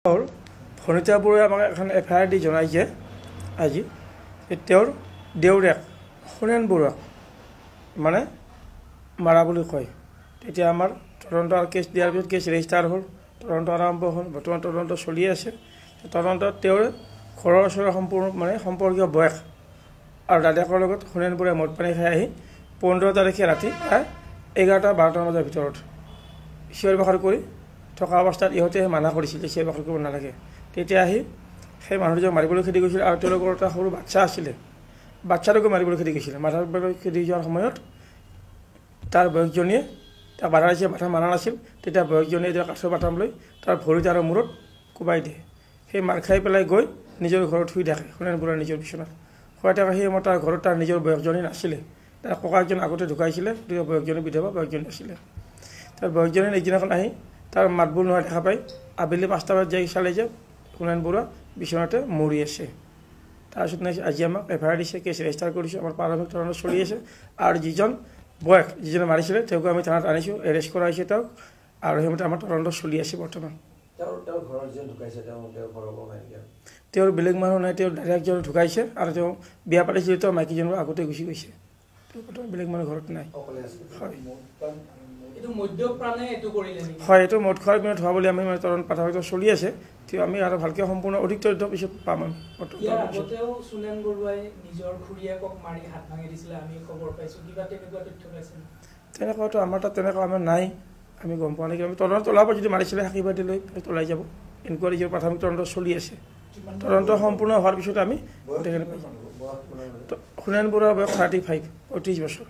ভনিতা বৰুৱাই আমাক এখন এফআইআৰ দি জনাইছে আজি তেওঁৰ দেউৰেক সুনেন বৰুৱা মানে মাৰা বুলি কয়। তেতিয়া আমাৰ তদন্ত কেছ দিয়াৰ পিছত কেছ ৰেজিষ্টাৰ হ'ল, তদন্ত আৰম্ভ হ'ল, বৰ্তমান তদন্ত চলি আছে। তদন্তত তেওঁৰ ঘৰৰ ওচৰৰ সম্পৰ্কীয় বয়স আৰু দাদাকৰ লগত সুনেন বৰুৱাই মদ পানী খাই আহি 15 তাৰিখে ৰাতি প্ৰায় 11-12 বজাৰ ভিতৰত চিঞৰ বাখৰ কৰি থকা অৱস্থাত ইহঁতে মানা কৰিছিল যে চিঞৰ বাখৰ কৰিব নালাগে। তেতিয়া আহি সেই মানুহজনক মাৰিবলৈ খেদি গৈছিল আৰু তেওঁলোকৰ এটা সৰু বাচ্চা আছিলে, বাচ্চাটোকো মাৰিবলৈ খেদি গৈছিলে। মাৰিবলৈ খেদি যোৱাৰ সময়ত তাৰ বয়সজনীয়ে তাক বাধা দিছে, বাধা মানা নাছিল। তেতিয়া বয়সজনীয়ে এতিয়া কাঠৰ বাটাম লৈ তাৰ ভৰিত আৰু মূৰত কোবাই দিয়ে। সেই মাৰ খাই পেলাই গৈ নিজৰ ঘৰত শুই থাকে, সুনেন বৰুৱাৰ নিজৰ বিচনাত শুৱাই থাকে। সেই সময়ত তাৰ ঘৰত তাৰ নিজৰ বয়সজনী নাছিলে, তাৰ ককাকজন আগতে ঢুকাইছিলে, গতিকে বয়সজনী বিধৱা, বয়সজনী নাছিলে। তাৰ বয়সজনী নেক্সদিনাখন আহি তাৰ মাতবোৰ নোহোৱা দেখা পাই আবেলি 5টা বজাত যাই চালে যে সুনেন বৰুৱা বিচনাতে মৰি আছে। তাৰপিছত আজি আমাক এফআইআৰ দিছে, কেছ ৰেজিষ্টাৰ কৰিছোঁ, আমাৰ প্ৰাৰম্ভিক তদন্ত চলি আছে। আৰু যিজনে মাৰিছিলে তেওঁকো আমি থানাত আনিছোঁ, এৰেষ্ট কৰা হৈছে তেওঁক, আৰু সেইমতে আমাৰ তদন্ত চলি আছে বৰ্তমান। তেওঁৰ বেলেগ মানুহ নাই, তেওঁৰ দাদাকজন ঢুকাইছে আৰু তেওঁ বিয়া পাতিছিল, তেওঁ মাইকীজনৰ আগতে গুচি গৈছে। বেলেগ মানুহ ঘৰত নাই। হয়, এইটো মদ খোৱাৰ পিছত হোৱা বুলি আমি তদন্ত প্ৰাথমিক চলি আছে। আমি আৰু ভালকৈ সম্পূৰ্ণ অধিক তথ্য পিছত পাম। আমি তেনেকুৱাতো আমাৰ তাত তেনেকুৱা আমাৰ নাই, আমি গম পোৱা নাই। আমি তদন্ত ওলাব, যদি মাৰিছিলে সাক্ষী পাতি লৈ ওলাই যাব। ইনকুৱাৰী যে প্ৰাথমিক তদন্ত চলি আছে, তদন্ত সম্পূৰ্ণ হোৱাৰ পিছত আমি গোটেইখিনি পাই যাম। সুনেন বৰুৱাৰ বয়স 35 বছৰ।